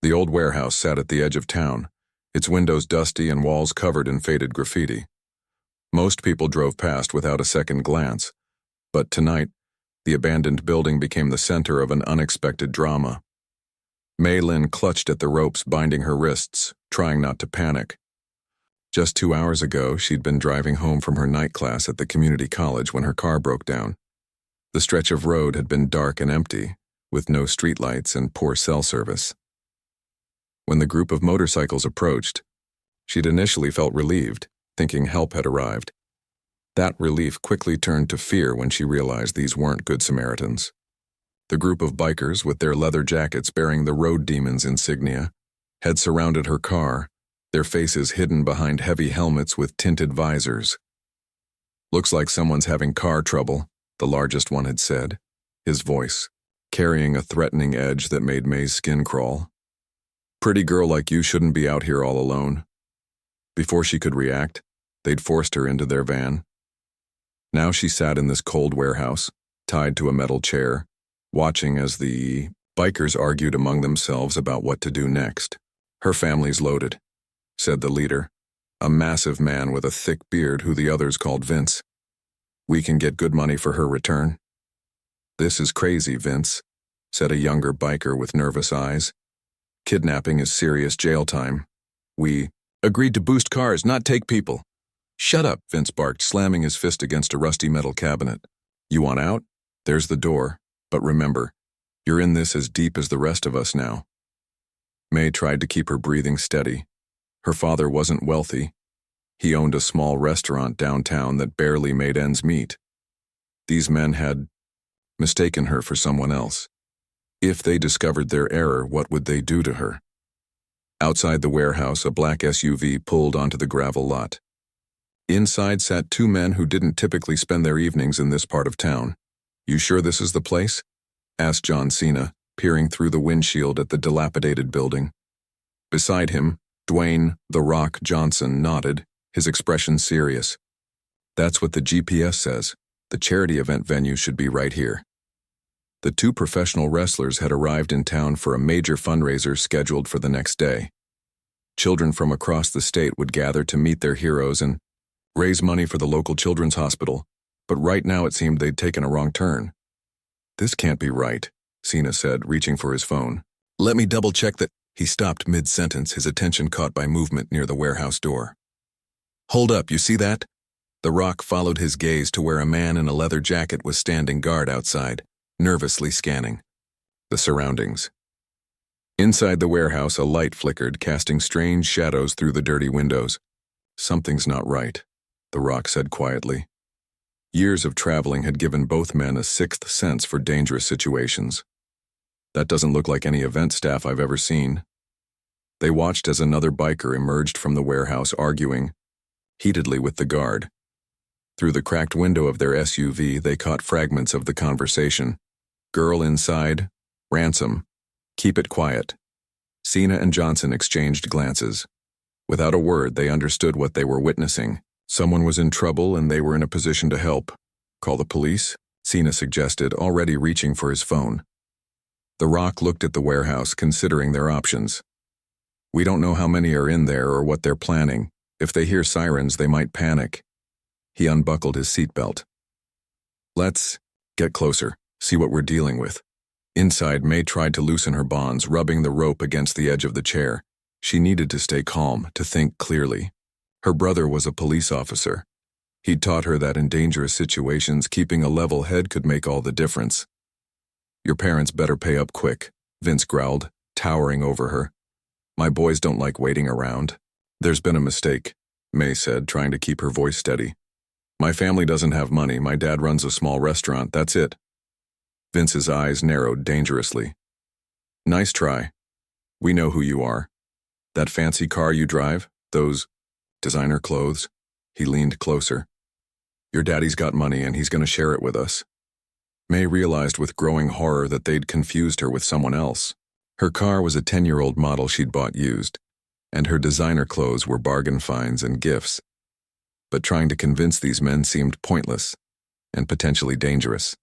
The old warehouse sat at the edge of town, its windows dusty and walls covered in faded graffiti. Most people drove past without a second glance, but tonight, the abandoned building became the center of an unexpected drama. Mei Lin clutched at the ropes binding her wrists, trying not to panic. Just 2 hours ago, she'd been driving home from her night class at the community college when her car broke down. The stretch of road had been dark and empty, with no streetlights and poor cell service. When the group of motorcycles approached, she'd initially felt relieved, thinking help had arrived. That relief quickly turned to fear when she realized these weren't Good Samaritans. The group of bikers, with their leather jackets bearing the Road Demon's insignia, had surrounded her car, their faces hidden behind heavy helmets with tinted visors. "Looks like someone's having car trouble," the largest one had said, his voice carrying a threatening edge that made May's skin crawl. "Pretty girl like you shouldn't be out here all alone." Before she could react, they'd forced her into their van. Now she sat in this cold warehouse, tied to a metal chair, watching as the bikers argued among themselves about what to do next. "Her family's loaded," said the leader, a massive man with a thick beard who the others called Vince. "We can get good money for her return." "This is crazy, Vince," said a younger biker with nervous eyes. "Kidnapping is serious jail time. We agreed to boost cars, not take people." "Shut up," Vince barked, slamming his fist against a rusty metal cabinet. "You want out? There's the door. But remember, you're in this as deep as the rest of us now." May tried to keep her breathing steady. Her father wasn't wealthy. He owned a small restaurant downtown that barely made ends meet. These men had mistaken her for someone else. If they discovered their error, what would they do to her? Outside the warehouse, a black SUV pulled onto the gravel lot. Inside sat 2 men who didn't typically spend their evenings in this part of town. "You sure this is the place?" asked John Cena, peering through the windshield at the dilapidated building. Beside him, Dwayne "The Rock" Johnson nodded, his expression serious. "That's what the GPS says. The charity event venue should be right here." The 2 professional wrestlers had arrived in town for a major fundraiser scheduled for the next day. Children from across the state would gather to meet their heroes and raise money for the local children's hospital, but right now it seemed they'd taken a wrong turn. "This can't be right," Cena said, reaching for his phone. "Let me double-check that." He stopped mid-sentence, his attention caught by movement near the warehouse door. "Hold up, you see that?" The Rock followed his gaze to where a man in a leather jacket was standing guard outside, nervously scanning the surroundings. Inside the warehouse, a light flickered, casting strange shadows through the dirty windows. "Something's not right," The Rock said quietly. Years of traveling had given both men a sixth sense for dangerous situations. "That doesn't look like any event staff I've ever seen." They watched as another biker emerged from the warehouse, arguing heatedly with the guard. Through the cracked window of their SUV, they caught fragments of the conversation. "Girl inside, ransom, keep it quiet." Cena and Johnson exchanged glances. Without a word, they understood what they were witnessing. Someone was in trouble and they were in a position to help. "Call the police?" Cena suggested, already reaching for his phone. The Rock looked at the warehouse, considering their options. "We don't know how many are in there or what they're planning. If they hear sirens, they might panic." He unbuckled his seatbelt. "Let's get closer, see what we're dealing with." Inside, May tried to loosen her bonds, rubbing the rope against the edge of the chair. She needed to stay calm, to think clearly. Her brother was a police officer. He'd taught her that in dangerous situations, keeping a level head could make all the difference. "Your parents better pay up quick," Vince growled, towering over her. "My boys don't like waiting around." "There's been a mistake," May said, trying to keep her voice steady. "My family doesn't have money. My dad runs a small restaurant, that's it." Vince's eyes narrowed dangerously. "Nice try. We know who you are. That fancy car you drive, those designer clothes." He leaned closer. "Your daddy's got money and he's going to share it with us." May realized with growing horror that they'd confused her with someone else. Her car was a 10-year-old model she'd bought used, and her designer clothes were bargain finds and gifts. But trying to convince these men seemed pointless and potentially dangerous.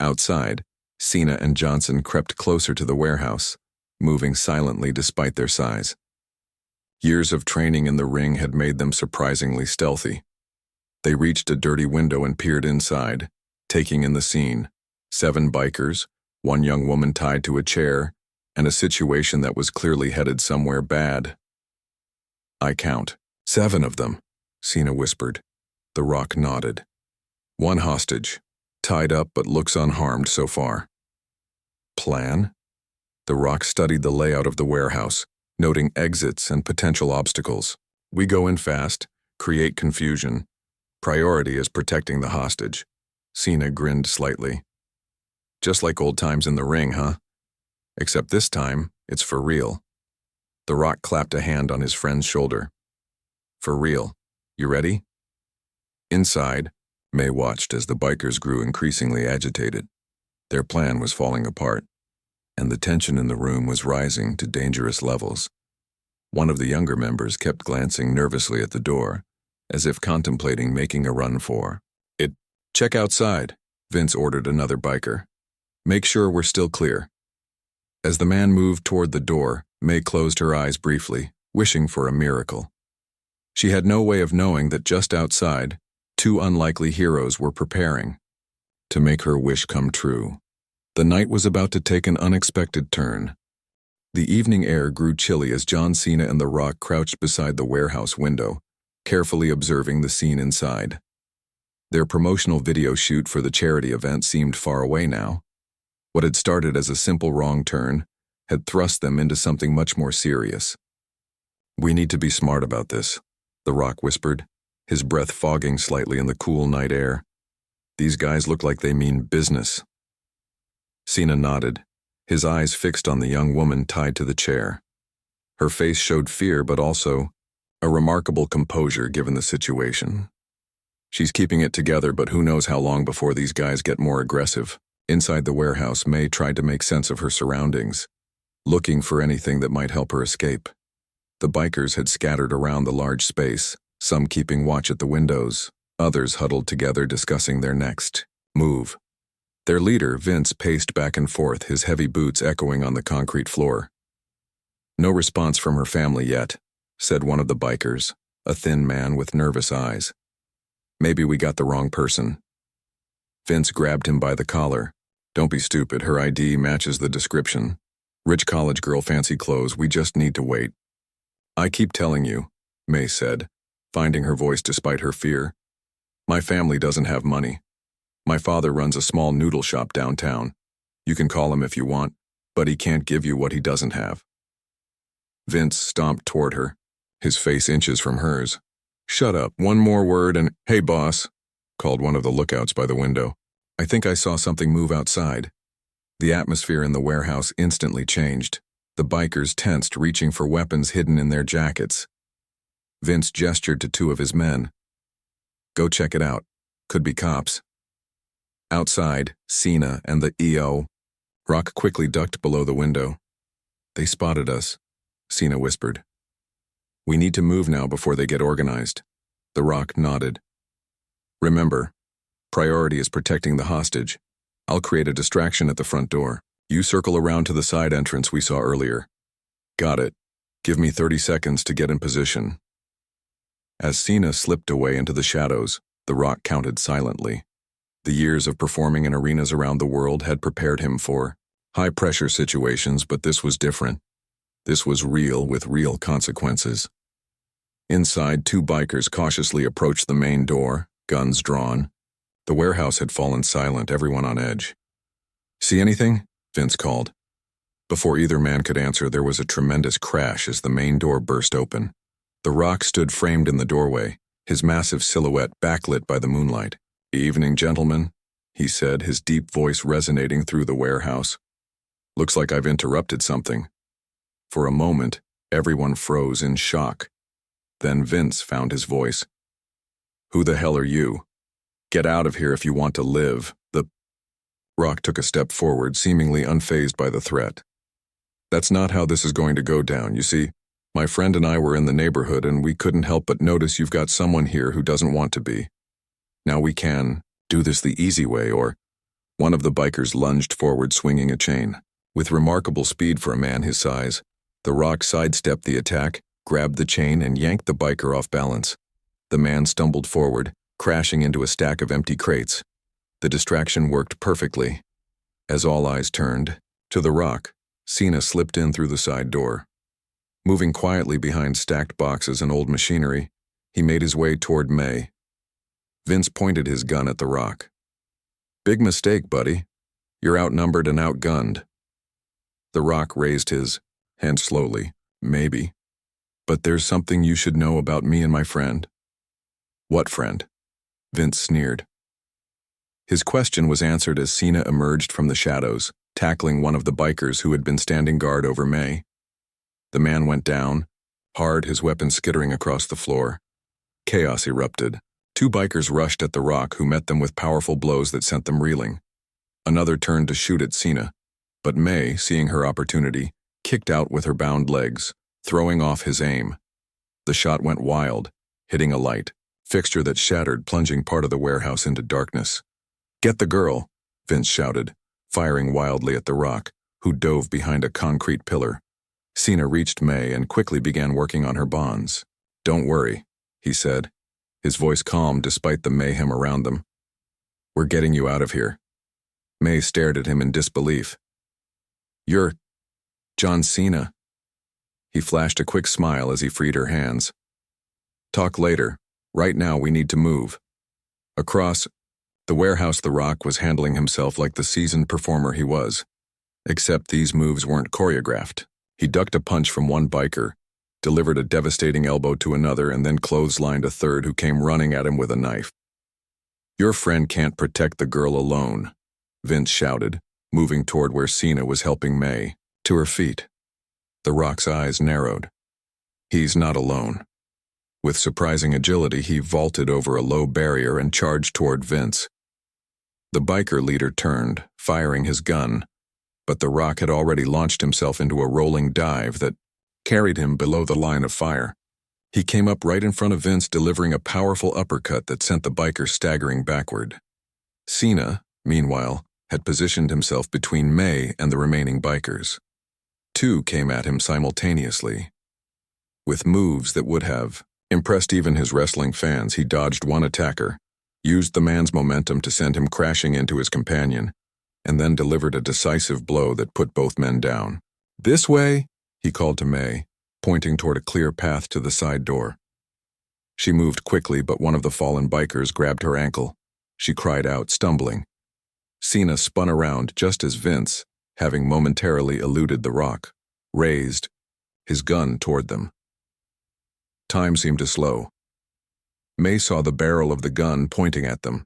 Outside, Cena and Johnson crept closer to the warehouse, moving silently despite their size. Years of training in the ring had made them surprisingly stealthy. They reached a dirty window and peered inside, taking in the scene. 7 bikers, 1 young woman tied to a chair, and a situation that was clearly headed somewhere bad. "I count 7 of them," Cena whispered. The Rock nodded. "1 hostage, tied up but looks unharmed so far." "Plan?" The Rock studied the layout of the warehouse, noting exits and potential obstacles. "We go in fast, create confusion. Priority is protecting the hostage." Cena grinned slightly. "Just like old times in the ring, huh? Except this time, it's for real." The Rock clapped a hand on his friend's shoulder. "For real. You ready?" Inside, May watched as the bikers grew increasingly agitated. Their plan was falling apart, and the tension in the room was rising to dangerous levels. One of the younger members kept glancing nervously at the door, as if contemplating making a run for it. "Check outside," Vince ordered another biker. "Make sure we're still clear." As the man moved toward the door, May closed her eyes briefly, wishing for a miracle. She had no way of knowing that just outside, 2 unlikely heroes were preparing to make her wish come true. The night was about to take an unexpected turn. The evening air grew chilly as John Cena and The Rock crouched beside the warehouse window, carefully observing the scene inside. Their promotional video shoot for the charity event seemed far away now. What had started as a simple wrong turn had thrust them into something much more serious. "We need to be smart about this," The Rock whispered, his breath fogging slightly in the cool night air. "These guys look like they mean business." Cena nodded, his eyes fixed on the young woman tied to the chair. Her face showed fear but also a remarkable composure given the situation. "She's keeping it together, but who knows how long before these guys get more aggressive." Inside the warehouse, May tried to make sense of her surroundings, looking for anything that might help her escape. The bikers had scattered around the large space, some keeping watch at the windows, others huddled together discussing their next move. Their leader, Vince, paced back and forth, his heavy boots echoing on the concrete floor. "No response from her family yet," said one of the bikers, a thin man with nervous eyes. "Maybe we got the wrong person." Vince grabbed him by the collar. "Don't be stupid, her ID matches the description. Rich college girl, fancy clothes, we just need to wait." "I keep telling you," May said, finding her voice despite her fear. "My family doesn't have money. My father runs a small noodle shop downtown. You can call him if you want, but he can't give you what he doesn't have." Vince stomped toward her, his face inches from hers. "Shut up, one more word and—" "Hey, boss," called one of the lookouts by the window. "I think I saw something move outside." The atmosphere in the warehouse instantly changed. The bikers tensed, reaching for weapons hidden in their jackets. Vince gestured to 2 of his men. "Go check it out. Could be cops." Outside, Cena and the EO. Rock quickly ducked below the window. "They spotted us," Cena whispered. "We need to move now before they get organized." The Rock nodded. "Remember, priority is protecting the hostage. I'll create a distraction at the front door. You circle around to the side entrance we saw earlier." "Got it. Give me 30 seconds to get in position." As Cena slipped away into the shadows, The Rock counted silently. The years of performing in arenas around the world had prepared him for high-pressure situations, but this was different. This was real, with real consequences. Inside, 2 bikers cautiously approached the main door, guns drawn. The warehouse had fallen silent, everyone on edge. "See anything?" Vince called. Before either man could answer, there was a tremendous crash as the main door burst open. The Rock stood framed in the doorway, his massive silhouette backlit by the moonlight. "Evening, gentlemen," he said, his deep voice resonating through the warehouse. "Looks like I've interrupted something." For a moment, everyone froze in shock. Then Vince found his voice. "Who the hell are you? Get out of here if you want to live." The Rock took a step forward, seemingly unfazed by the threat. "That's not how this is going to go down. You see, my friend and I were in the neighborhood and we couldn't help but notice you've got someone here who doesn't want to be. Now we can do this the easy way, or—" One of the bikers lunged forward, swinging a chain. With remarkable speed for a man his size, the Rock sidestepped the attack, grabbed the chain, and yanked the biker off balance. The man stumbled forward, crashing into a stack of empty crates. The distraction worked perfectly. As all eyes turned to the Rock, Cena slipped in through the side door. Moving quietly behind stacked boxes and old machinery, he made his way toward May. Vince pointed his gun at the Rock. "Big mistake, buddy. You're outnumbered and outgunned." The Rock raised his hand slowly. "Maybe. But there's something you should know about me and my friend." "What friend?" Vince sneered. His question was answered as Cena emerged from the shadows, tackling one of the bikers who had been standing guard over May. The man went down, hard, his weapon skittering across the floor. Chaos erupted. Two bikers rushed at the Rock, who met them with powerful blows that sent them reeling. Another turned to shoot at Cena, but May, seeing her opportunity, kicked out with her bound legs, throwing off his aim. The shot went wild, hitting a light fixture that shattered, plunging part of the warehouse into darkness. "Get the girl," Vince shouted, firing wildly at the Rock, who dove behind a concrete pillar. Cena reached May and quickly began working on her bonds. "Don't worry," he said, his voice calm despite the mayhem around them. "We're getting you out of here." May stared at him in disbelief. "You're John Cena." He flashed a quick smile as he freed her hands. "Talk later. Right now we need to move." Across the warehouse, the Rock was handling himself like the seasoned performer he was. Except these moves weren't choreographed. He ducked a punch from one biker, delivered a devastating elbow to another, and then clotheslined a third who came running at him with a knife. "Your friend can't protect the girl alone," Vince shouted, moving toward where Cena was helping May to her feet. The Rock's eyes narrowed. "He's not alone." With surprising agility, he vaulted over a low barrier and charged toward Vince. The biker leader turned, firing his gun, but the Rock had already launched himself into a rolling dive that carried him below the line of fire. He came up right in front of Vince, delivering a powerful uppercut that sent the biker staggering backward. Cena, meanwhile, had positioned himself between May and the remaining bikers. Two came at him simultaneously. With moves that would have impressed even his wrestling fans, he dodged one attacker, used the man's momentum to send him crashing into his companion, and then delivered a decisive blow that put both men down. "This way," he called to May, pointing toward a clear path to the side door. She moved quickly, but one of the fallen bikers grabbed her ankle. She cried out, stumbling. Cena spun around just as Vince, having momentarily eluded the Rock, raised his gun toward them. Time seemed to slow. May saw the barrel of the gun pointing at them.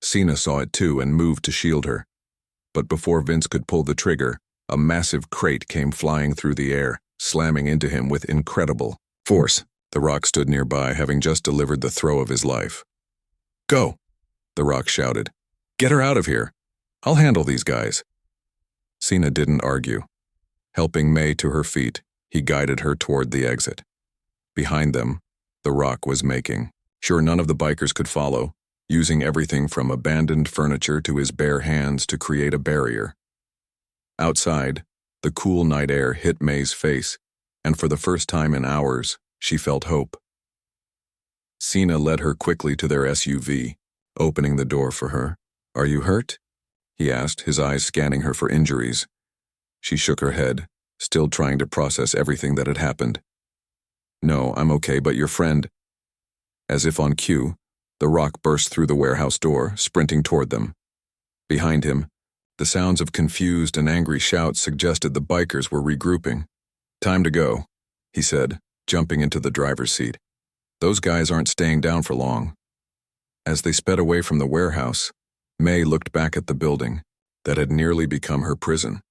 Cena saw it too and moved to shield her. But before Vince could pull the trigger, a massive crate came flying through the air, slamming into him with incredible force. The Rock stood nearby, having just delivered the throw of his life. "Go!" the Rock shouted. "Get her out of here. I'll handle these guys." Cena didn't argue. Helping May to her feet, he guided her toward the exit. Behind them, the Rock was making sure none of the bikers could follow, using everything from abandoned furniture to his bare hands to create a barrier. Outside, the cool night air hit May's face, and for the first time in hours, she felt hope. Cena led her quickly to their SUV, opening the door for her. "Are you hurt?" he asked, his eyes scanning her for injuries. She shook her head, still trying to process everything that had happened. "No, I'm okay, but your friend..." As if on cue, the Rock burst through the warehouse door, sprinting toward them. Behind him, the sounds of confused and angry shouts suggested the bikers were regrouping. "Time to go," he said, jumping into the driver's seat. "Those guys aren't staying down for long." As they sped away from the warehouse, May looked back at the building that had nearly become her prison.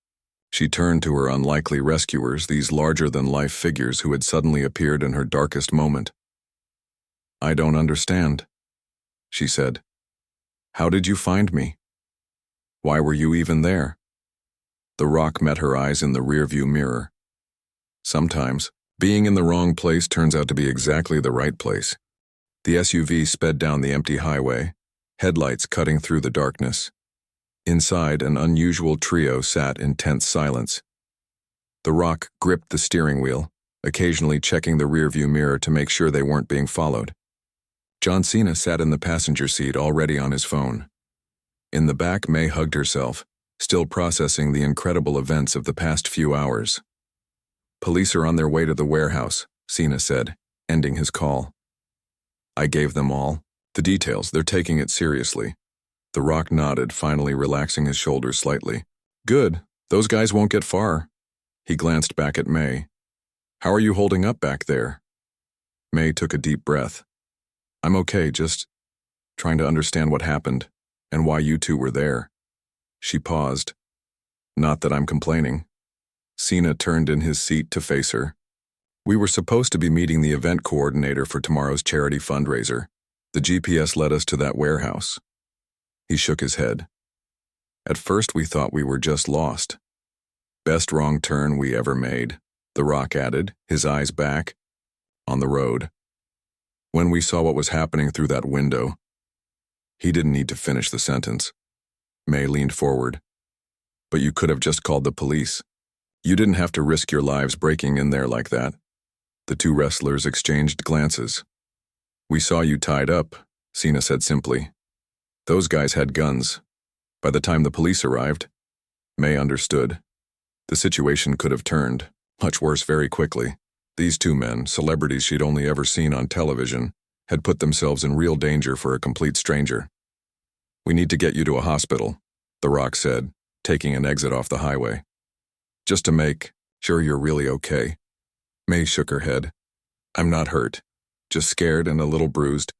She turned to her unlikely rescuers, these larger-than-life figures who had suddenly appeared in her darkest moment. "I don't understand," she said. "How did you find me? Why were you even there?" The Rock met her eyes in the rearview mirror. Sometimes, being in the wrong place turns out to be exactly the right place. The SUV sped down the empty highway, headlights cutting through the darkness. Inside, an unusual trio sat in tense silence. The Rock gripped the steering wheel, occasionally checking the rearview mirror to make sure they weren't being followed. John Cena sat in the passenger seat, already on his phone. In the back, May hugged herself, still processing the incredible events of the past few hours. "Police are on their way to the warehouse," Cena said, ending his call. "I gave them all the details. They're taking it seriously." The Rock nodded, finally relaxing his shoulders slightly. "Good. Those guys won't get far." He glanced back at May. "How are you holding up back there?" May took a deep breath. "I'm okay, just trying to understand what happened and why you two were there." She paused. "Not that I'm complaining." Cena turned in his seat to face her. "We were supposed to be meeting the event coordinator for tomorrow's charity fundraiser. The GPS led us to that warehouse." He shook his head. "At first we thought we were just lost." "Best wrong turn we ever made," The Rock added, his eyes back on the road. "When we saw what was happening through that window." He didn't need to finish the sentence. May leaned forward. "But you could have just called the police. You didn't have to risk your lives breaking in there like that." The two wrestlers exchanged glances. "We saw you tied up," Cena said simply. "Those guys had guns. By the time the police arrived," May understood. The situation could have turned much worse very quickly. These two men, celebrities she'd only ever seen on television, had put themselves in real danger for a complete stranger. "We need to get you to a hospital," The Rock said, taking an exit off the highway. "Just to make sure you're really okay." May shook her head. "I'm not hurt, just scared and a little bruised.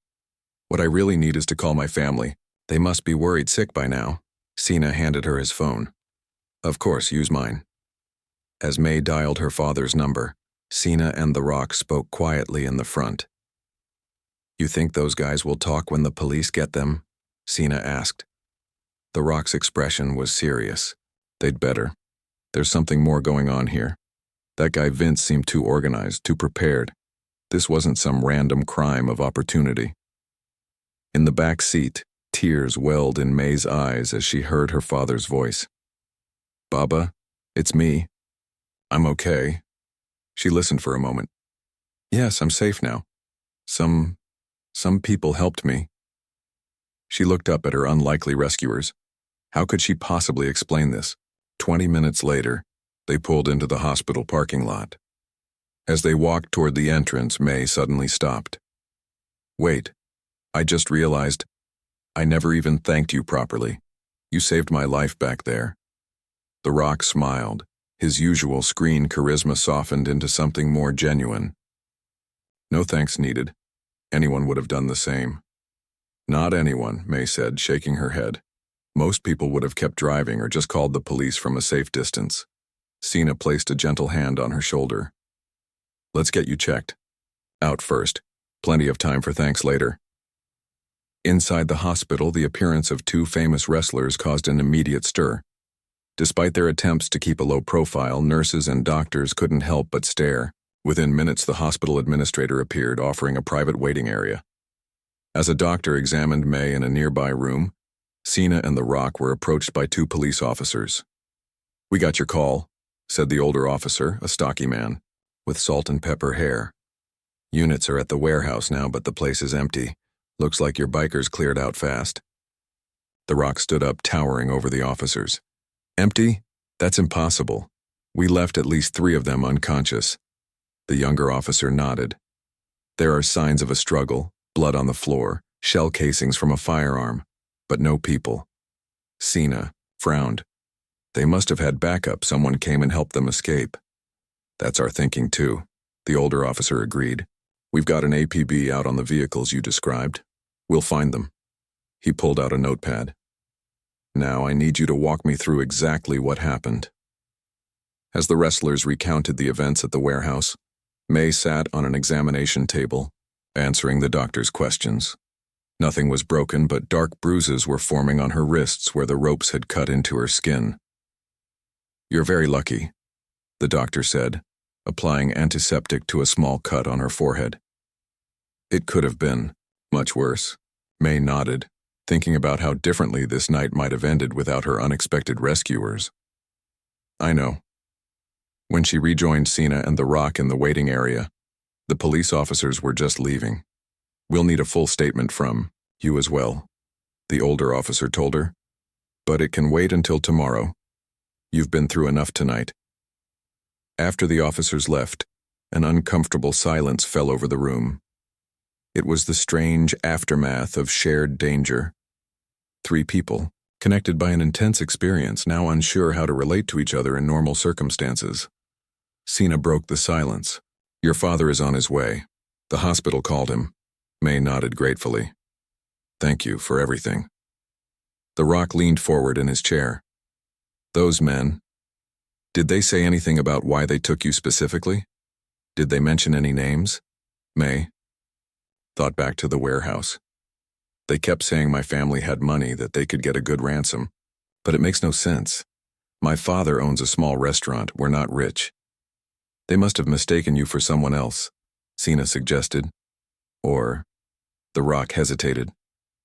What I really need is to call my family. They must be worried sick by now." Cena handed her his phone. "Of course, use mine." As May dialed her father's number, Cena and The Rock spoke quietly in the front. "You think those guys will talk when the police get them?" Cena asked. The Rock's expression was serious. "They'd better. There's something more going on here. That guy Vince seemed too organized, too prepared. This wasn't some random crime of opportunity." In the back seat, tears welled in May's eyes as she heard her father's voice. "Baba, it's me. I'm okay." She listened for a moment. "Yes, I'm safe now. Some people helped me." She looked up at her unlikely rescuers. How could she possibly explain this? 20 minutes later, they pulled into the hospital parking lot. As they walked toward the entrance, May suddenly stopped. "Wait, I just realized I never even thanked you properly. You saved my life back there." The Rock smiled. His usual screen charisma softened into something more genuine. "No thanks needed. Anyone would have done the same." "Not anyone," May said, shaking her head. "Most people would have kept driving or just called the police from a safe distance." Cena placed a gentle hand on her shoulder. "Let's get you checked. Out first. Plenty of time for thanks later." Inside the hospital, the appearance of two famous wrestlers caused an immediate stir. Despite their attempts to keep a low profile, nurses and doctors couldn't help but stare. Within minutes, the hospital administrator appeared, offering a private waiting area. As a doctor examined May in a nearby room, Cena and The Rock were approached by two police officers. "We got your call," said the older officer, a stocky man, with salt and pepper hair. "Units are at the warehouse now, but the place is empty. Looks like your bikers cleared out fast." The Rock stood up, towering over the officers. "Empty? That's impossible. We left at least 3 of them unconscious." The younger officer nodded. "There are signs of a struggle, blood on the floor, shell casings from a firearm, but no people." Cena frowned. "They must have had backup. Someone came and helped them escape." "That's our thinking too," the older officer agreed. "We've got an APB out on the vehicles you described. We'll find them." He pulled out a notepad. "Now I need you to walk me through exactly what happened." As the wrestlers recounted the events at the warehouse, May sat on an examination table, answering the doctor's questions. Nothing was broken, but dark bruises were forming on her wrists where the ropes had cut into her skin. "You're very lucky," the doctor said, applying antiseptic to a small cut on her forehead. "It could have been much worse." May nodded, thinking about how differently this night might have ended without her unexpected rescuers. I know. When she rejoined Cena and The Rock in the waiting area, the police officers were just leaving. We'll need a full statement from you as well, the older officer told her. But it can wait until tomorrow. You've been through enough tonight. After the officers left, an uncomfortable silence fell over the room. It was the strange aftermath of shared danger. 3 people, connected by an intense experience, now unsure how to relate to each other in normal circumstances. Cena broke the silence. Your father is on his way. The hospital called him. May nodded gratefully. Thank you for everything. The Rock leaned forward in his chair. Those men, did they say anything about why they took you specifically? Did they mention any names? May thought back to the warehouse. They kept saying my family had money, that they could get a good ransom. But it makes no sense. My father owns a small restaurant. We're not rich. They must have mistaken you for someone else, Cena suggested. Or, The Rock hesitated.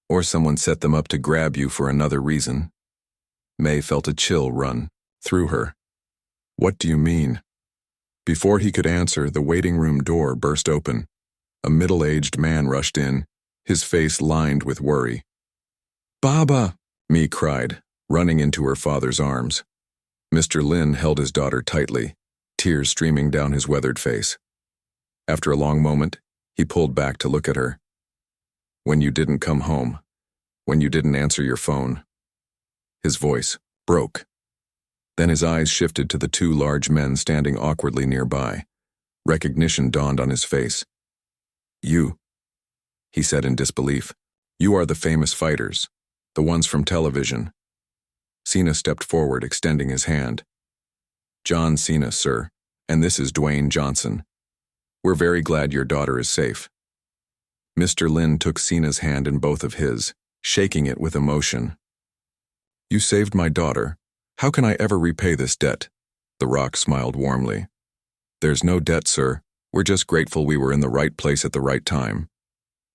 Or someone set them up to grab you for another reason. May felt a chill run through her. What do you mean? Before he could answer, the waiting room door burst open. A middle-aged man rushed in, his face lined with worry. Baba, Mee cried, running into her father's arms. Mr. Lin held his daughter tightly, tears streaming down his weathered face. After a long moment, he pulled back to look at her. When you didn't come home, when you didn't answer your phone. His voice broke. Then his eyes shifted to the 2 large men standing awkwardly nearby. Recognition dawned on his face. You, he said in disbelief. You are the famous fighters, the ones from television. Cena stepped forward, extending his hand. John Cena, sir, and this is Dwayne Johnson. We're very glad your daughter is safe. Mr. Lin took Cena's hand in both of his, shaking it with emotion. You saved my daughter. How can I ever repay this debt? The Rock smiled warmly. There's no debt, sir. We're just grateful we were in the right place at the right time.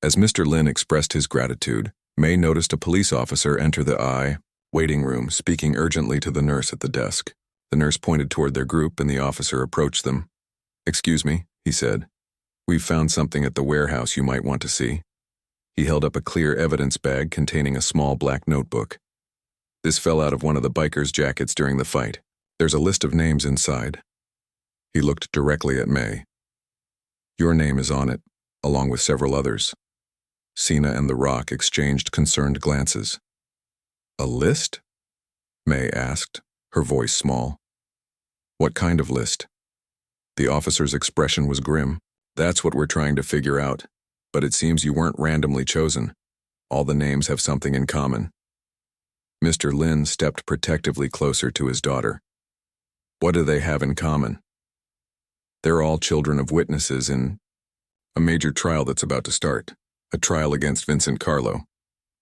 As Mr. Lin expressed his gratitude, May noticed a police officer enter the waiting room, speaking urgently to the nurse at the desk. The nurse pointed toward their group and the officer approached them. Excuse me, he said. We've found something at the warehouse you might want to see. He held up a clear evidence bag containing a small black notebook. This fell out of one of the bikers' jackets during the fight. There's a list of names inside. He looked directly at May. Your name is on it, along with several others. Cena and The Rock exchanged concerned glances. A list? May asked, her voice small. What kind of list? The officer's expression was grim. That's what we're trying to figure out. But it seems you weren't randomly chosen. All the names have something in common. Mr. Lin stepped protectively closer to his daughter. What do they have in common? They're all children of witnesses in a major trial that's about to start. A trial against Vincent Carlo.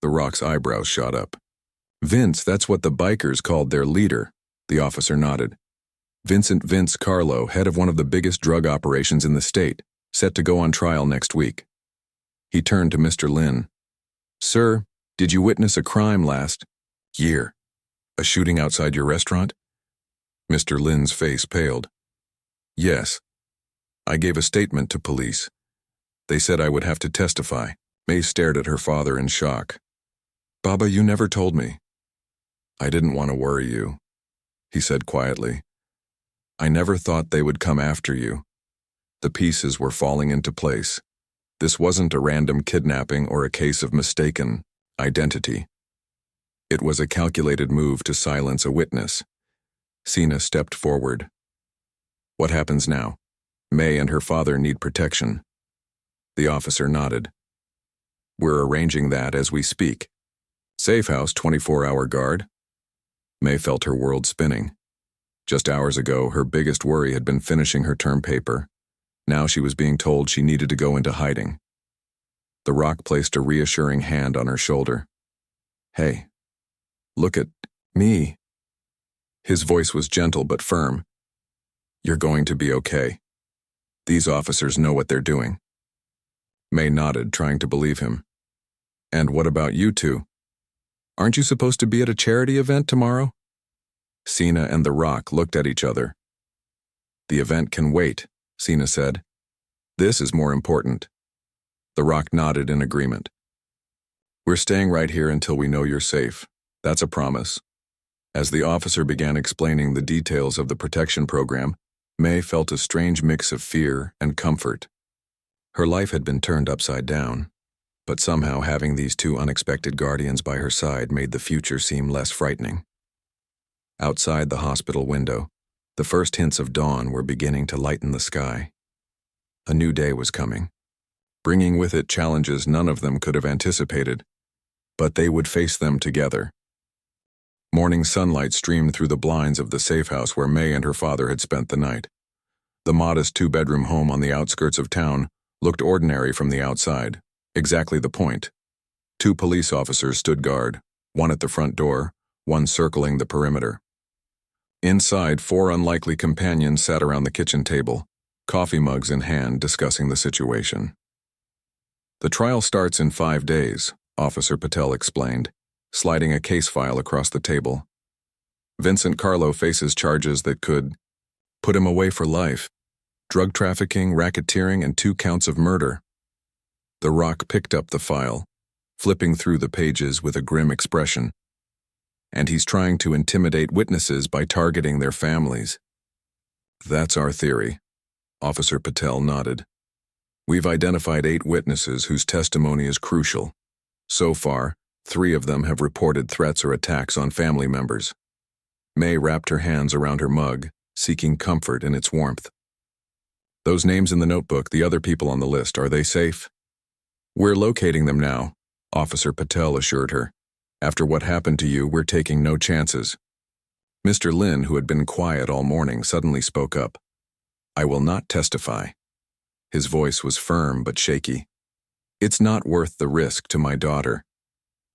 The Rock's eyebrows shot up. Vince, that's what the bikers called their leader. The officer nodded. Vince Carlo, head of one of the biggest drug operations in the state, set to go on trial next week. He turned to Mr. Lin. Sir, did you witness a crime last year? A shooting outside your restaurant? Mr. Lin's face paled. Yes. I gave a statement to police. They said I would have to testify. May stared at her father in shock. Baba, you never told me. I didn't want to worry you, he said quietly. I never thought they would come after you. The pieces were falling into place. This wasn't a random kidnapping or a case of mistaken identity. It was a calculated move to silence a witness. Cena stepped forward. What happens now? May and her father need protection. The officer nodded. We're arranging that as we speak. Safe house, 24-hour guard. May felt her world spinning. Just hours ago, her biggest worry had been finishing her term paper. Now she was being told she needed to go into hiding. The Rock placed a reassuring hand on her shoulder. Hey, look at me. His voice was gentle but firm. You're going to be okay. These officers know what they're doing. May nodded, trying to believe him. And what about you two? Aren't you supposed to be at a charity event tomorrow? Cena and The Rock looked at each other. The event can wait, Cena said. This is more important. The Rock nodded in agreement. We're staying right here until we know you're safe. That's a promise. As the officer began explaining the details of the protection program, May felt a strange mix of fear and comfort. Her life had been turned upside down, but somehow having these two unexpected guardians by her side made the future seem less frightening. Outside the hospital window, the first hints of dawn were beginning to lighten the sky. A new day was coming, bringing with it challenges none of them could have anticipated, but they would face them together. Morning sunlight streamed through the blinds of the safe house where May and her father had spent the night. The modest two-bedroom home on the outskirts of town looked ordinary from the outside, exactly the point. 2 police officers stood guard, one at the front door, one circling the perimeter. Inside, 4 unlikely companions sat around the kitchen table, coffee mugs in hand, discussing the situation. The trial starts in 5 days, Officer Patel explained, sliding a case file across the table. Vincent Carlo faces charges that could put him away for life: drug trafficking, racketeering, and 2 counts of murder. The Rock picked up the file, flipping through the pages with a grim expression. And he's trying to intimidate witnesses by targeting their families. That's our theory, Officer Patel nodded. We've identified 8 witnesses whose testimony is crucial. So far, 3 of them have reported threats or attacks on family members. May wrapped her hands around her mug, seeking comfort in its warmth. Those names in the notebook, the other people on the list, are they safe? We're locating them now, Officer Patel assured her. After what happened to you, we're taking no chances. Mr. Lin, who had been quiet all morning, suddenly spoke up. I will not testify. His voice was firm but shaky. It's not worth the risk to my daughter.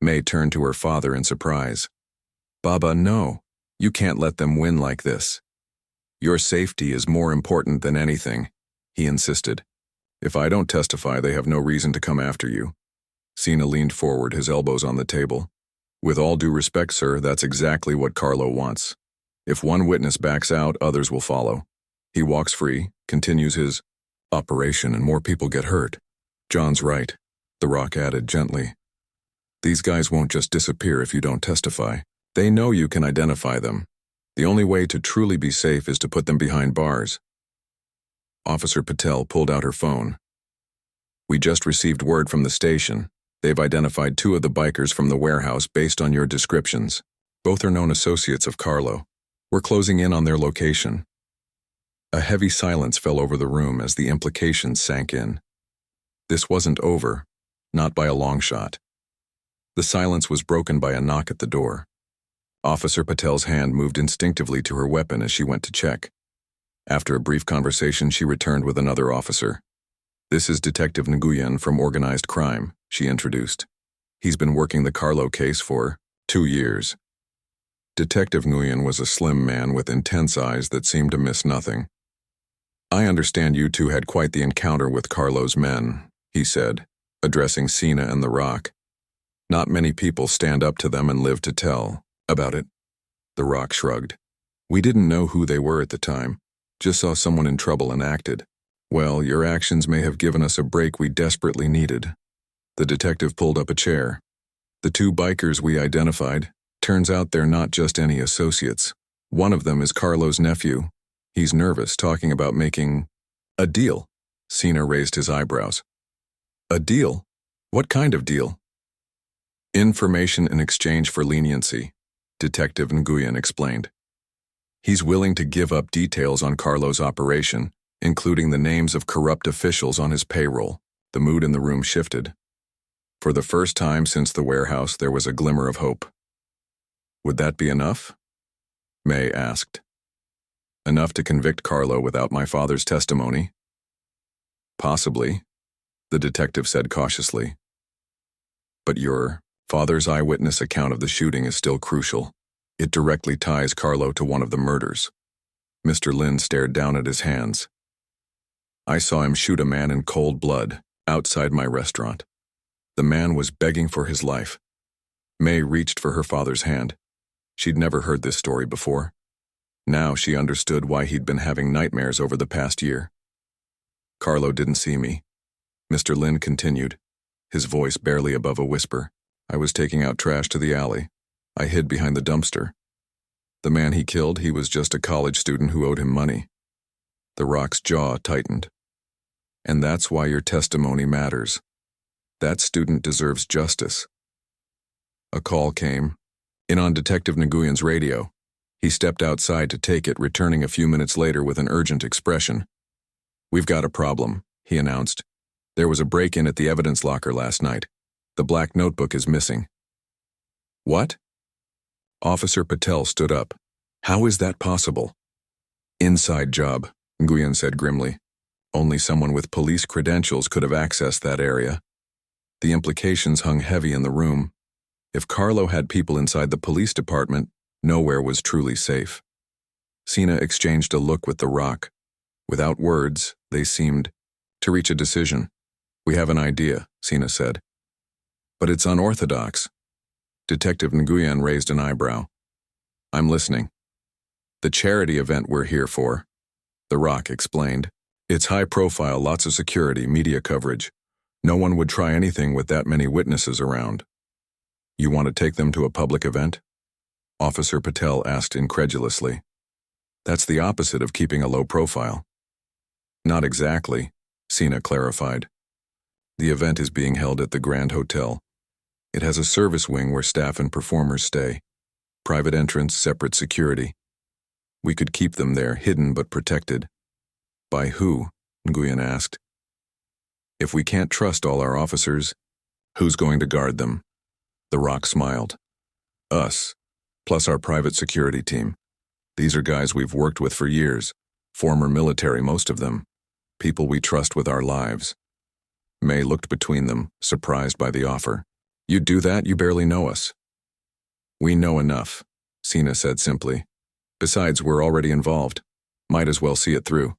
May turned to her father in surprise. Baba, no. You can't let them win like this. Your safety is more important than anything, he insisted. If I don't testify, they have no reason to come after you. Cena leaned forward, his elbows on the table. With all due respect, sir, that's exactly what Carlo wants. If one witness backs out, others will follow. He walks free, continues his operation, and more people get hurt. John's right, The Rock added gently. These guys won't just disappear if you don't testify. They know you can identify them. The only way to truly be safe is to put them behind bars. Officer Patel pulled out her phone. We just received word from the station. They've identified 2 of the bikers from the warehouse based on your descriptions. Both are known associates of Carlo. We're closing in on their location. A heavy silence fell over the room as the implications sank in. This wasn't over, not by a long shot. The silence was broken by a knock at the door. Officer Patel's hand moved instinctively to her weapon as she went to check. After a brief conversation, she returned with another officer. This is Detective Nguyen from Organized Crime, she introduced. He's been working the Carlo case for 2 years. Detective Nguyen was a slim man with intense eyes that seemed to miss nothing. I understand you 2 had quite the encounter with Carlo's men, he said, addressing Cena and The Rock. Not many people stand up to them and live to tell about it. The Rock shrugged. We didn't know who they were at the time, just saw someone in trouble and acted. Well, your actions may have given us a break we desperately needed. The detective pulled up a chair. The 2 bikers we identified, turns out they're not just any associates. One of them is Carlo's nephew. He's nervous, talking about making a deal. Cena raised his eyebrows. A deal? What kind of deal? Information in exchange for leniency, Detective Nguyen explained. He's willing to give up details on Carlo's operation, including the names of corrupt officials on his payroll. The mood in the room shifted. For the first time since the warehouse, there was a glimmer of hope. Would that be enough? May asked. Enough to convict Carlo without my father's testimony? Possibly, the detective said cautiously. But your father's eyewitness account of the shooting is still crucial. It directly ties Carlo to one of the murders. Mr. Lin stared down at his hands. I saw him shoot a man in cold blood, outside my restaurant. The man was begging for his life. May reached for her father's hand. She'd never heard this story before. Now she understood why he'd been having nightmares over the past year. Carlo didn't see me. Mr. Lin continued, his voice barely above a whisper. I was taking out trash to the alley. I hid behind the dumpster. The man he killed, he was just a college student who owed him money. The Rock's jaw tightened. And that's why your testimony matters. That student deserves justice. A call came, in on Detective Nguyen's radio. He stepped outside to take it, returning a few minutes later with an urgent expression. We've got a problem, he announced. There was a break-in at the evidence locker last night. The black notebook is missing. What? Officer Patel stood up. How is that possible? Inside job, Nguyen said grimly. Only someone with police credentials could have accessed that area. The implications hung heavy in the room. If Carlo had people inside the police department, nowhere was truly safe. Cena exchanged a look with the Rock. Without words, they seemed to reach a decision. We have an idea, Cena said. But it's unorthodox. Detective Nguyen raised an eyebrow. I'm listening. The charity event we're here for, The Rock explained. It's high profile, lots of security, media coverage. No one would try anything with that many witnesses around. You want to take them to a public event? Officer Patel asked incredulously. That's the opposite of keeping a low profile. Not exactly, Cena clarified. The event is being held at the Grand Hotel. It has a service wing where staff and performers stay. Private entrance, separate security. We could keep them there, hidden but protected. By who? Nguyen asked. If we can't trust all our officers, who's going to guard them? The Rock smiled. Us, plus our private security team. These are guys we've worked with for years, former military, most of them. People we trust with our lives. May looked between them, surprised by the offer. You'd do that? You barely know us. We know enough, Cena said simply. Besides, we're already involved. Might as well see it through.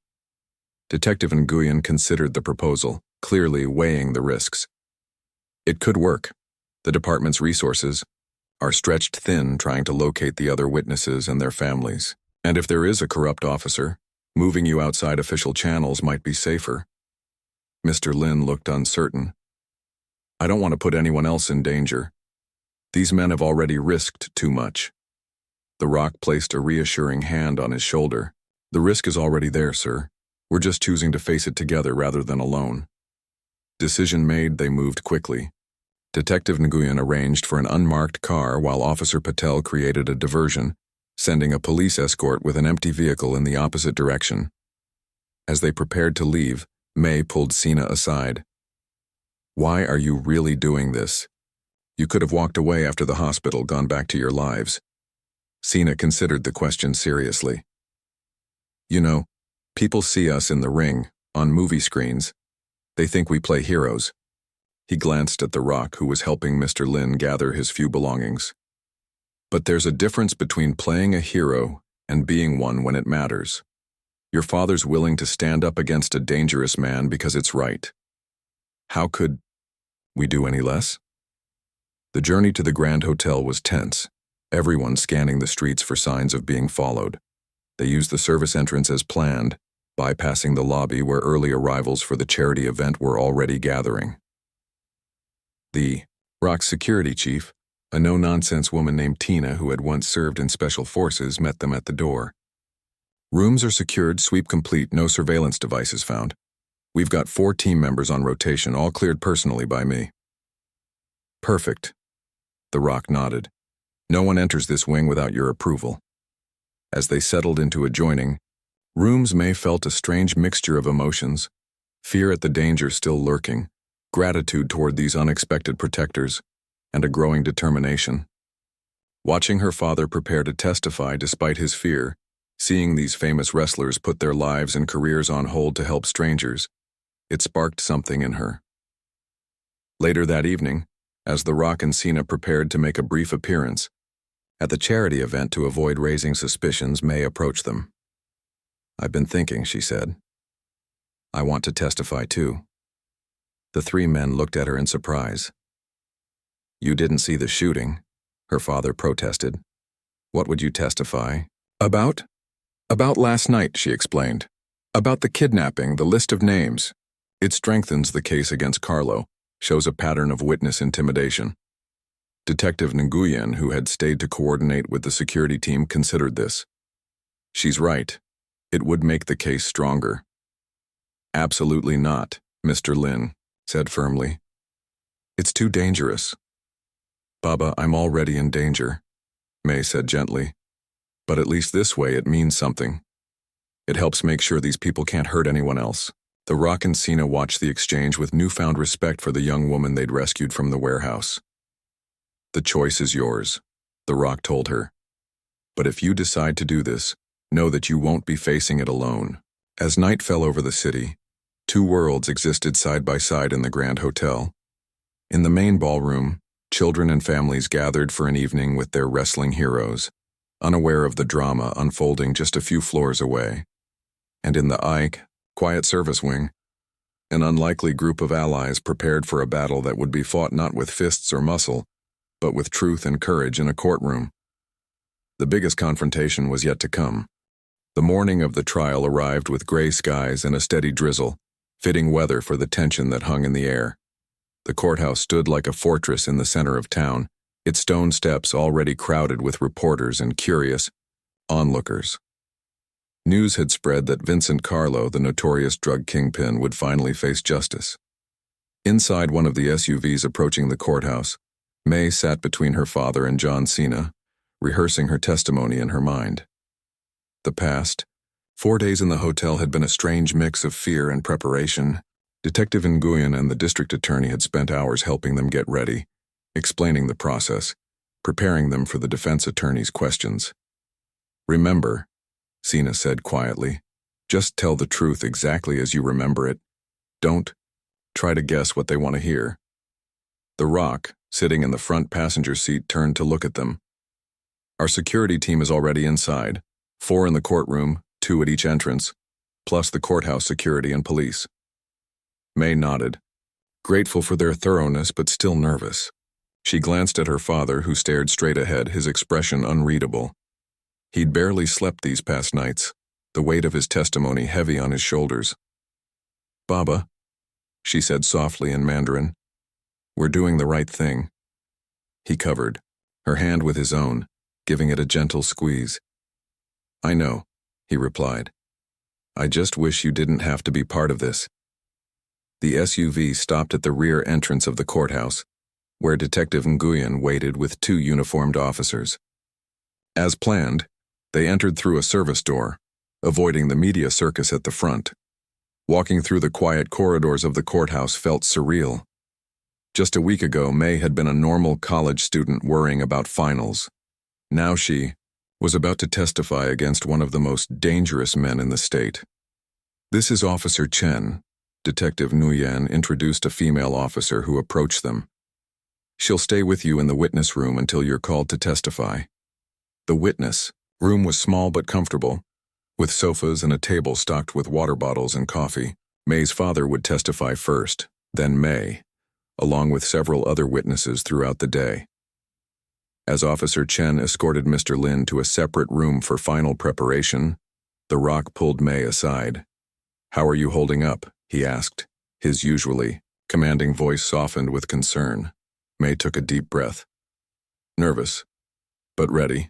Detective Nguyen considered the proposal, clearly weighing the risks. It could work. The department's resources are stretched thin trying to locate the other witnesses and their families. And if there is a corrupt officer, moving you outside official channels might be safer. Mr. Lin looked uncertain. I don't want to put anyone else in danger. These men have already risked too much. The Rock placed a reassuring hand on his shoulder. The risk is already there, sir. We're just choosing to face it together rather than alone. Decision made, they moved quickly. Detective Nguyen arranged for an unmarked car while Officer Patel created a diversion, sending a police escort with an empty vehicle in the opposite direction. As they prepared to leave, May pulled Cena aside. Why are you really doing this? You could have walked away after the hospital, gone back to your lives. Cena considered the question seriously. You know, people see us in the ring, on movie screens. They think we play heroes. He glanced at the Rock, who was helping Mr. Lin gather his few belongings. But there's a difference between playing a hero and being one when it matters. Your father's willing to stand up against a dangerous man because it's right. How could we do any less? The journey to the Grand Hotel was tense, everyone scanning the streets for signs of being followed. They used the service entrance as planned, bypassing the lobby where early arrivals for the charity event were already gathering. The Rock's security chief, a no-nonsense woman named Tina who had once served in special forces, met them at the door. Rooms are secured, sweep complete, no surveillance devices found. We've got 4 team members on rotation, all cleared personally by me. Perfect. The Rock nodded. No one enters this wing without your approval. As they settled into adjoining rooms, May felt a strange mixture of emotions, fear at the danger still lurking, gratitude toward these unexpected protectors, and a growing determination. Watching her father prepare to testify despite his fear, seeing these famous wrestlers put their lives and careers on hold to help strangers, it sparked something in her. Later that evening, as The Rock and Cena prepared to make a brief appearance at the charity event to avoid raising suspicions, May approached them. I've been thinking, she said. I want to testify too. The 3 men looked at her in surprise. You didn't see the shooting, her father protested. What would you testify? About? About last night, she explained. About the kidnapping, the list of names. It strengthens the case against Carlo, shows a pattern of witness intimidation. Detective Nguyen, who had stayed to coordinate with the security team, considered this. She's right. It would make the case stronger. Absolutely not, Mr. Lin said firmly. It's too dangerous. Baba, I'm already in danger, May said gently. But at least this way it means something. It helps make sure these people can't hurt anyone else. The Rock and Cena watched the exchange with newfound respect for the young woman they'd rescued from the warehouse. The choice is yours, The Rock told her. But if you decide to do this, know that you won't be facing it alone. As night fell over the city, two worlds existed side by side in the Grand Hotel. In the main ballroom, children and families gathered for an evening with their wrestling heroes, unaware of the drama unfolding just a few floors away. And in the Ike, quiet service wing, an unlikely group of allies prepared for a battle that would be fought not with fists or muscle, but with truth and courage in a courtroom. The biggest confrontation was yet to come. The morning of the trial arrived with gray skies and a steady drizzle, fitting weather for the tension that hung in the air. The courthouse stood like a fortress in the center of town, its stone steps already crowded with reporters and curious onlookers. News had spread that Vincent Carlo, the notorious drug kingpin, would finally face justice. Inside one of the SUVs approaching the courthouse, May sat between her father and John Cena, rehearsing her testimony in her mind. The past 4 days in the hotel had been a strange mix of fear and preparation. Detective Nguyen and the district attorney had spent hours helping them get ready, explaining the process, preparing them for the defense attorney's questions. Remember, Cena said quietly, just tell the truth exactly as you remember it. Don't try to guess what they want to hear. The Rock, sitting in the front passenger seat, turned to look at them. Our security team is already inside, 4 in the courtroom, 2 at each entrance, plus the courthouse security and police. May nodded, grateful for their thoroughness but still nervous. She glanced at her father, who stared straight ahead, his expression unreadable. He'd barely slept these past nights, the weight of his testimony heavy on his shoulders. Baba, she said softly in Mandarin, we're doing the right thing. He covered her hand with his own, giving it a gentle squeeze. I know, he replied. I just wish you didn't have to be part of this. The SUV stopped at the rear entrance of the courthouse, where Detective Nguyen waited with 2 uniformed officers. As planned, they entered through a service door, avoiding the media circus at the front. Walking through the quiet corridors of the courthouse felt surreal. Just a week ago, May had been a normal college student worrying about finals. Now she was about to testify against one of the most dangerous men in the state. This is Officer Chen. Detective Nguyen introduced a female officer who approached them. She'll stay with you in the witness room until you're called to testify. The witness room was small but comfortable, with sofas and a table stocked with water bottles and coffee. May's father would testify first, then May, along with several other witnesses throughout the day. As Officer Chen escorted Mr. Lin to a separate room for final preparation, The Rock pulled May aside. How are you holding up? He asked, his usually commanding voice softened with concern. May took a deep breath. Nervous, but ready.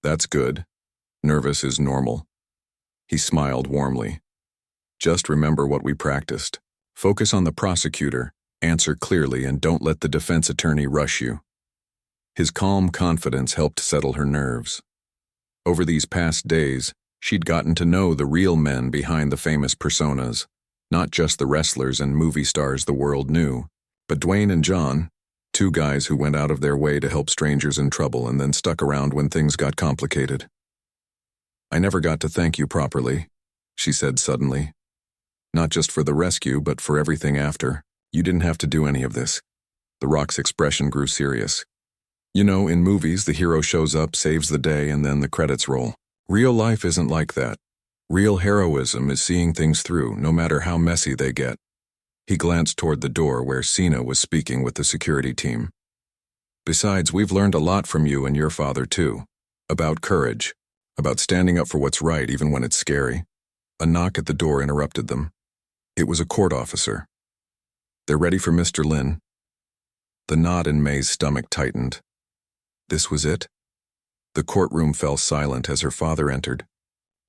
That's good. Nervous is normal. He smiled warmly. Just remember what we practiced. Focus on the prosecutor, answer clearly, and don't let the defense attorney rush you. His calm confidence helped settle her nerves. Over these past days, she'd gotten to know the real men behind the famous personas, not just the wrestlers and movie stars the world knew, but Dwayne and John, 2 guys who went out of their way to help strangers in trouble and then stuck around when things got complicated. I never got to thank you properly, she said suddenly. Not just for the rescue, but for everything after. You didn't have to do any of this. The Rock's expression grew serious. You know, in movies, the hero shows up, saves the day, and then the credits roll. Real life isn't like that. Real heroism is seeing things through, no matter how messy they get. He glanced toward the door where Cena was speaking with the security team. Besides, we've learned a lot from you and your father, too. About courage. About standing up for what's right even when it's scary. A knock at the door interrupted them. It was a court officer. They're ready for Mr. Lin. The knot in May's stomach tightened. This was it? The courtroom fell silent as her father entered,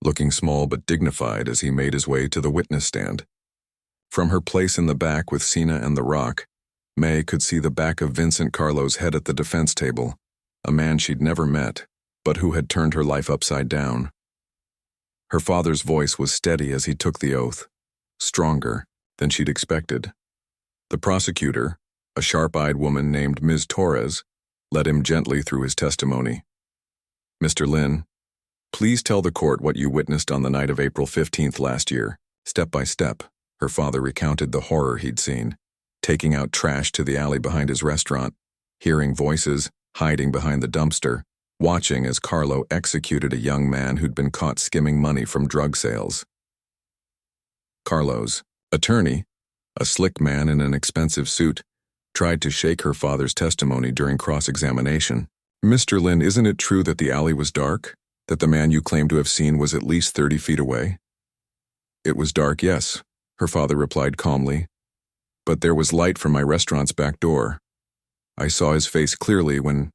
looking small but dignified as he made his way to the witness stand. From her place in the back with Cena and The Rock, May could see the back of Vincent Carlo's head at the defense table, a man she'd never met, but who had turned her life upside down. Her father's voice was steady as he took the oath, stronger than she'd expected. The prosecutor, a sharp-eyed woman named Ms. Torres, led him gently through his testimony. Mr. Lin, please tell the court what you witnessed on the night of April 15th last year. Step by step, her father recounted the horror he'd seen, taking out trash to the alley behind his restaurant, hearing voices, hiding behind the dumpster, watching as Carlo executed a young man who'd been caught skimming money from drug sales. Carlo's attorney, a slick man in an expensive suit, tried to shake her father's testimony during cross-examination. Mr. Lin, isn't it true that the alley was dark? That the man you claim to have seen was at least 30 feet away? It was dark, yes, her father replied calmly. But there was light from my restaurant's back door. I saw his face clearly when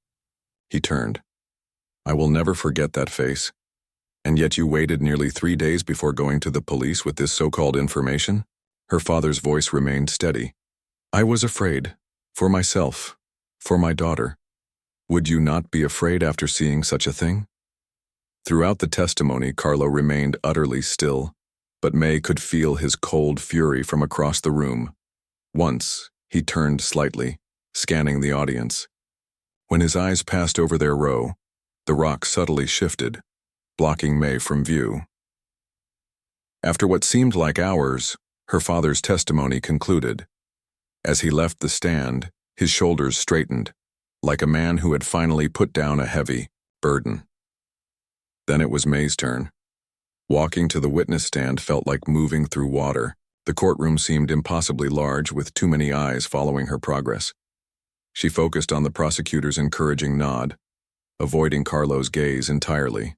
he turned. I will never forget that face. And yet you waited nearly 3 days before going to the police with this so-called information? Her father's voice remained steady. I was afraid. For myself. For my daughter. Would you not be afraid after seeing such a thing? Throughout the testimony, Carlo remained utterly still, but May could feel his cold fury from across the room. Once, he turned slightly, scanning the audience. When his eyes passed over their row, The Rock subtly shifted, blocking May from view. After what seemed like hours, her father's testimony concluded. As he left the stand, his shoulders straightened, like a man who had finally put down a heavy burden. Then it was May's turn. Walking to the witness stand felt like moving through water. The courtroom seemed impossibly large, with too many eyes following her progress. She focused on the prosecutor's encouraging nod, avoiding Carlo's gaze entirely.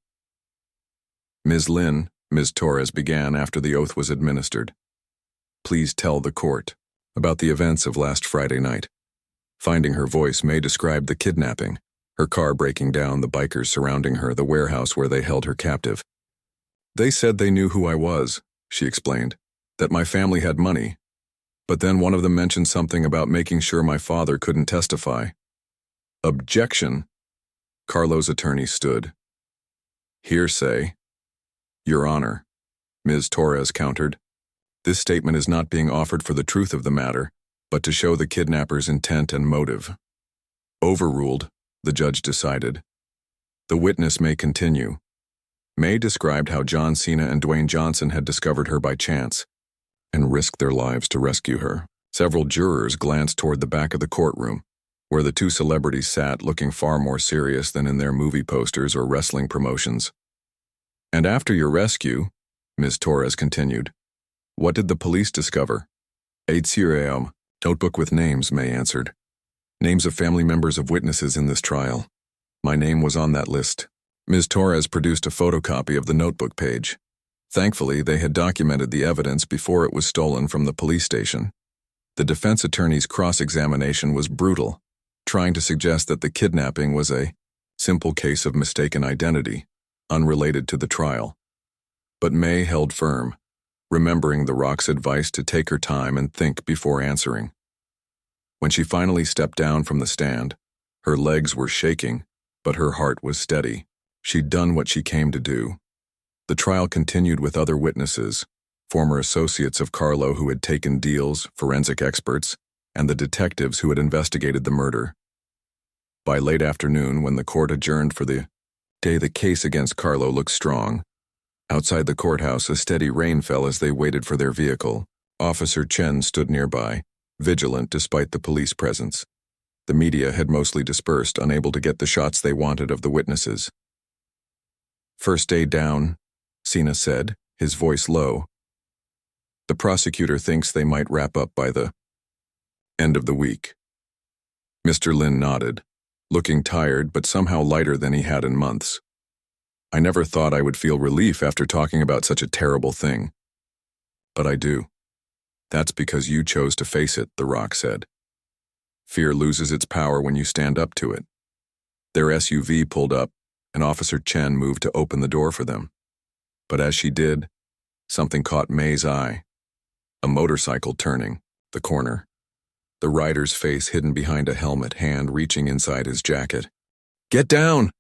Ms. Lin, Ms. Torres began after the oath was administered. Please tell the court about the events of last Friday night. Finding her voice, May described the kidnapping, her car breaking down, the bikers surrounding her, the warehouse where they held her captive. They said they knew who I was, she explained, that my family had money. But then one of them mentioned something about making sure my father couldn't testify. Objection. Carlo's attorney stood. Hearsay. Your Honor, Ms. Torres countered. This statement is not being offered for the truth of the matter, but to show the kidnapper's intent and motive. Overruled, the judge decided. The witness may continue. May described how John Cena and Dwayne Johnson had discovered her by chance and risked their lives to rescue her. Several jurors glanced toward the back of the courtroom, where the two celebrities sat, looking far more serious than in their movie posters or wrestling promotions. And after your rescue, Ms. Torres continued, what did the police discover? Eight notebook with names, May answered. Names of family members of witnesses in this trial. My name was on that list. Ms. Torres produced a photocopy of the notebook page. Thankfully, they had documented the evidence before it was stolen from the police station. The defense attorney's cross-examination was brutal, trying to suggest that the kidnapping was a simple case of mistaken identity, unrelated to the trial. But May held firm, remembering The Rock's advice to take her time and think before answering. When she finally stepped down from the stand, her legs were shaking, but her heart was steady. She'd done what she came to do. The trial continued with other witnesses, former associates of Carlo who had taken deals, forensic experts, and the detectives who had investigated the murder. By late afternoon, when the court adjourned for the day, the case against Carlo looked strong. Outside the courthouse, a steady rain fell as they waited for their vehicle. Officer Chen stood nearby, vigilant despite the police presence. The media had mostly dispersed, unable to get the shots they wanted of the witnesses. First day down, Cena said, his voice low. The prosecutor thinks they might wrap up by the end of the week. Mr. Lin nodded. looking tired but somehow lighter than he had in months. I never thought I would feel relief after talking about such a terrible thing. But I do. That's because you chose to face it, The Rock said. Fear loses its power when you stand up to it. Their SUV pulled up, and Officer Chen moved to open the door for them. But as she did, something caught May's eye. A motorcycle turning the corner. The rider's face hidden behind a helmet, hand reaching inside his jacket. "Get down!"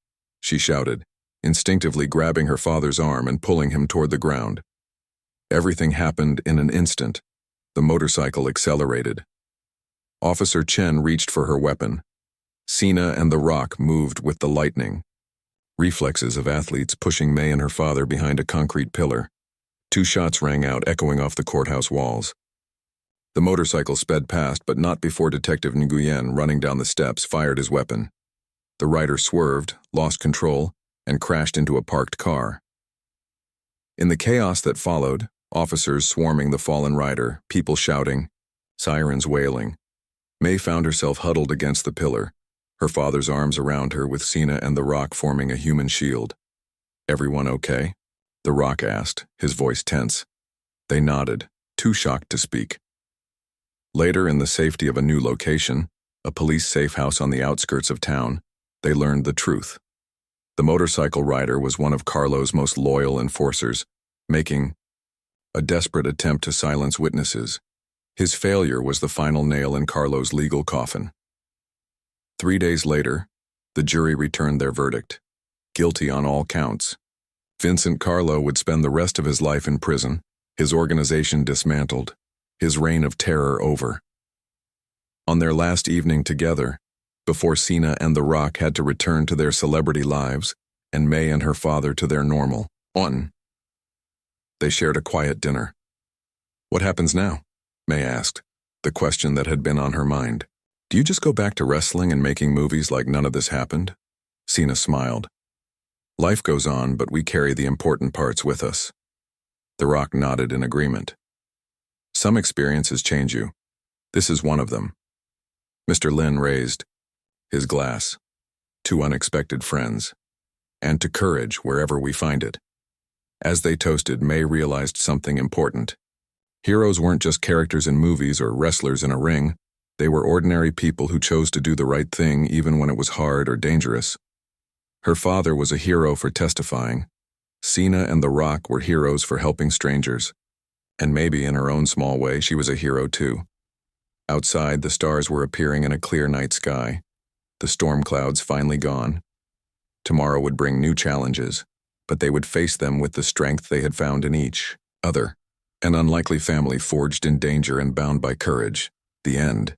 she shouted, instinctively grabbing her father's arm and pulling him toward the ground. Everything happened in an instant. The motorcycle accelerated. Officer Chen reached for her weapon. Cena and The Rock moved with the lightning. Reflexes of athletes pushing May and her father behind a concrete pillar. 2 shots rang out, echoing off the courthouse walls. The motorcycle sped past, but not before Detective Nguyen, running down the steps, fired his weapon. The rider swerved, lost control, and crashed into a parked car. In the chaos that followed, officers swarming the fallen rider, people shouting, sirens wailing, May found herself huddled against the pillar, her father's arms around her with Cena and The Rock forming a human shield. "Everyone okay?" The Rock asked, his voice tense. They nodded, too shocked to speak. Later, in the safety of a new location, a police safe house on the outskirts of town, they learned the truth. The motorcycle rider was one of Carlo's most loyal enforcers, making a desperate attempt to silence witnesses. His failure was the final nail in Carlo's legal coffin. 3 days later, the jury returned their verdict. Guilty on all counts. Vincent Carlo would spend the rest of his life in prison, his organization dismantled, his reign of terror over. On their last evening together, before Cena and The Rock had to return to their celebrity lives, and May and her father to their normal one, they shared a quiet dinner. "What happens now?" May asked, the question that had been on her mind. "Do you just go back to wrestling and making movies like none of this happened?" Cena smiled. "Life goes on, but we carry the important parts with us." The Rock nodded in agreement. "Some experiences change you. This is one of them." Mr. Lin raised his glass. "To unexpected friends, and to courage wherever we find it." As they toasted, May realized something important. Heroes weren't just characters in movies or wrestlers in a ring. They were ordinary people who chose to do the right thing even when it was hard or dangerous. Her father was a hero for testifying. Cena and The Rock were heroes for helping strangers. And maybe in her own small way, she was a hero too. Outside, the stars were appearing in a clear night sky. The storm clouds finally gone. Tomorrow would bring new challenges, but they would face them with the strength they had found in each other. An unlikely family forged in danger and bound by courage. The end.